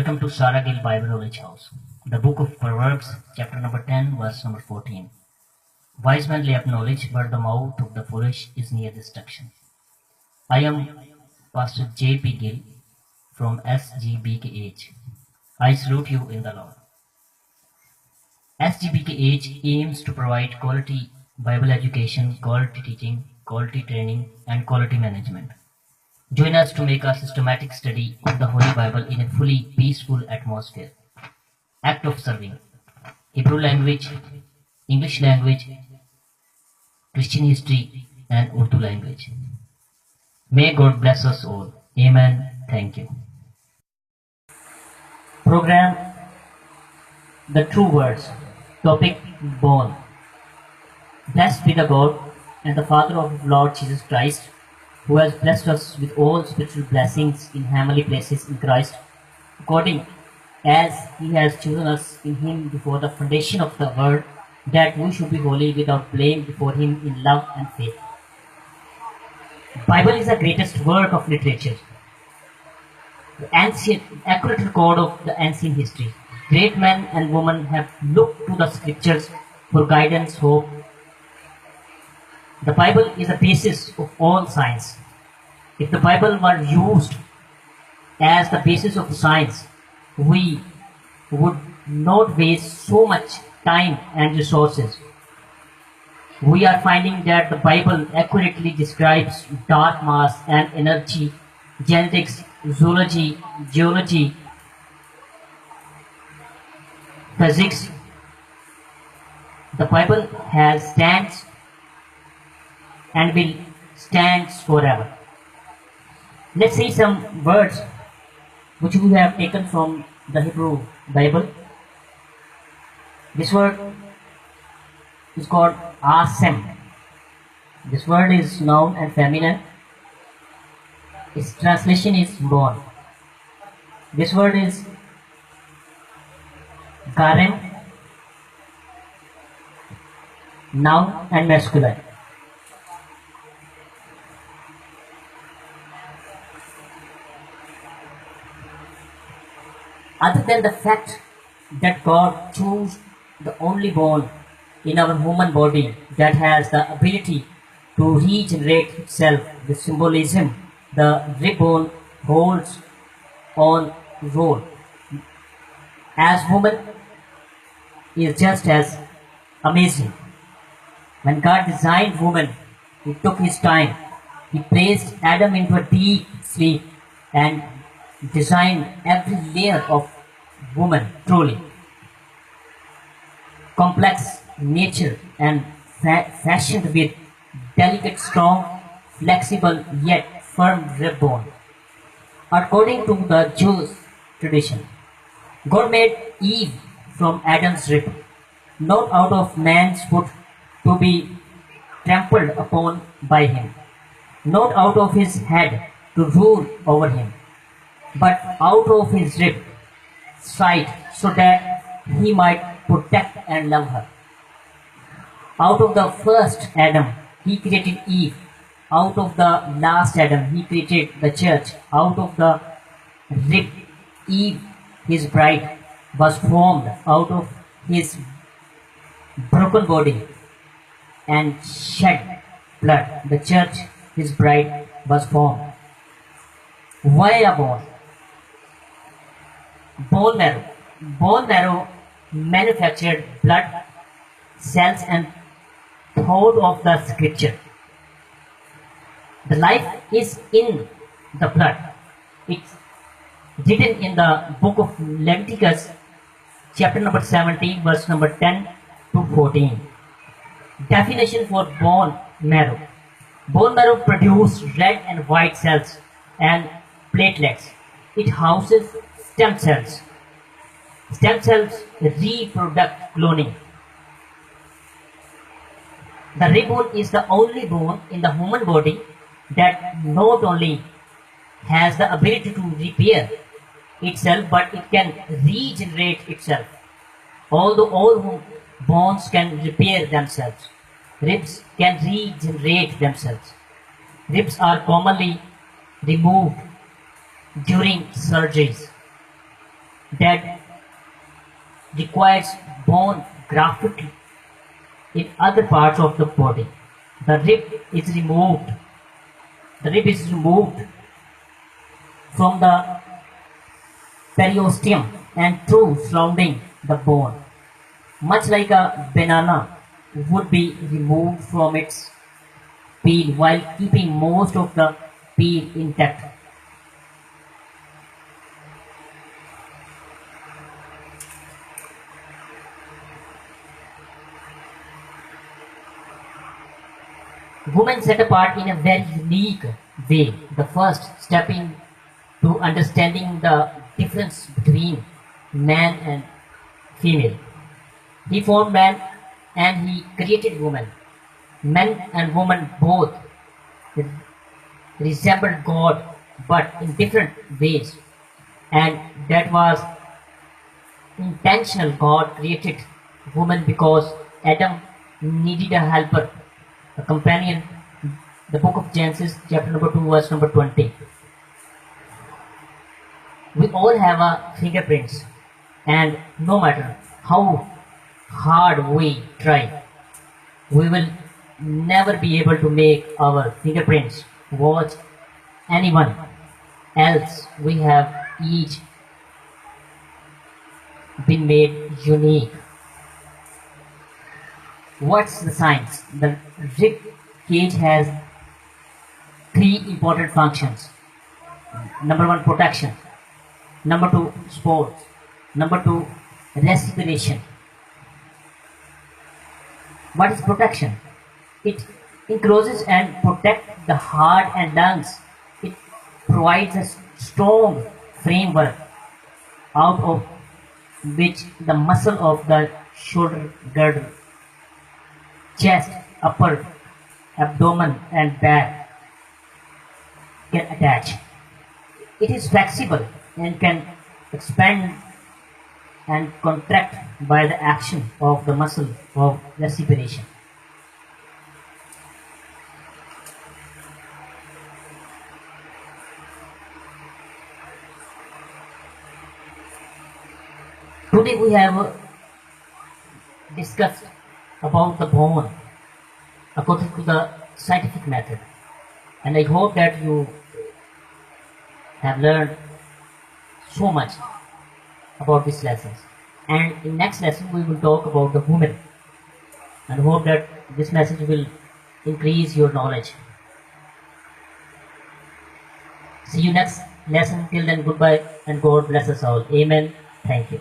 Welcome to Sarah Gill Bible Knowledge House. The book of Proverbs, chapter number 10, verse number 14. Wise men lay up knowledge, but the mouth of the foolish is near destruction. I am Pastor J.P. Gill from SGBKH. I salute you in the Lord. SGBKH aims to provide quality Bible education, quality teaching, quality training, and quality management. Join us to make a systematic study of the Holy Bible in a fully peaceful atmosphere. Act of serving. Hebrew language, English language, Christian history, and Urdu language. May God bless us all. Amen. Thank you. Program The True Words. Topic Born. Blessed be the God and the Father of Lord Jesus Christ, who has blessed us with all spiritual blessings in heavenly places in Christ, according as He has chosen us in Him before the foundation of the world, that we should be holy without blame before Him in love and faith. Bible is the greatest work of literature, the ancient, accurate record of the ancient history. Great men and women have looked to the scriptures for guidance, hope. The Bible is the basis of all science. If the Bible were used as the basis of science, we would not waste so much time and resources. We are finding that the Bible accurately describes dark mass and energy, genetics, zoology, geology, physics. The Bible has stands and will stand forever. Let's see some words which we have taken from the Hebrew Bible. This word is called asem. This word is noun and feminine. Its translation is born. This word is garem, noun and masculine. Other than the fact that God chose the only bone in our human body that has the ability to regenerate itself, the symbolism the rib bone holds on role as woman is just as amazing. When God designed woman, He took His time. He placed Adam into a deep sleep and designed every layer of woman truly. Complex nature and fashioned with delicate, strong, flexible yet firm rib bone. According to the Jewish tradition, God made Eve from Adam's rib, not out of man's foot to be trampled upon by him, not out of his head to rule over him, but out of his rib side so that he might protect and love her. Out of the first Adam, He created Eve. Out of the last Adam, He created the church. Out of the rib, Eve, His bride, was formed out of His broken body and shed blood. The church, His bride, was formed. Why a bone? Bone marrow. Bone marrow manufactured blood cells and thought of the scripture. The life is in the blood. It's written in the book of Leviticus, chapter number 17, verse number 10 to 14. Definition for bone marrow. Bone marrow produces red and white cells and platelets. It houses stem cells. Stem cells reproduce cloning. The rib bone is the only bone in the human body that not only has the ability to repair itself, but it can regenerate itself. Although all bones can repair themselves, ribs can regenerate themselves. Ribs are commonly removed during surgeries. that requires bone grafted in other parts of the body. The rib is removed. The rib is removed from the periosteum and through surrounding the bone, much like a banana would be removed from its peel while keeping most of the peel intact. Women set apart in a very unique way. The first step to understanding the difference between man and female. He formed man and he created woman. Men and women both resembled God but in different ways. And that was intentional. God created woman because Adam needed a helper, a companion. The book of Genesis, chapter number 2, verse number 20. We all have a fingerprints, and no matter how hard we try, we will never be able to make our fingerprints watch anyone else. We have each been made unique. What's the science? The rib cage has three important functions. Number one, protection. Number two, sports. Number two, respiration. What is protection? It encloses and protects the heart and lungs. It provides a strong framework out of which the muscle of the shoulder girdle, chest, upper abdomen and back can attach. It is flexible and can expand and contract by the action of the muscle of respiration. Today we have discussed about the bone according to the scientific method, and I hope that you have learned so much about these lessons. And in next lesson we will talk about the woman, and hope that this message will increase your knowledge. See you next lesson. Till then, goodbye and God bless us all. Amen. Thank you.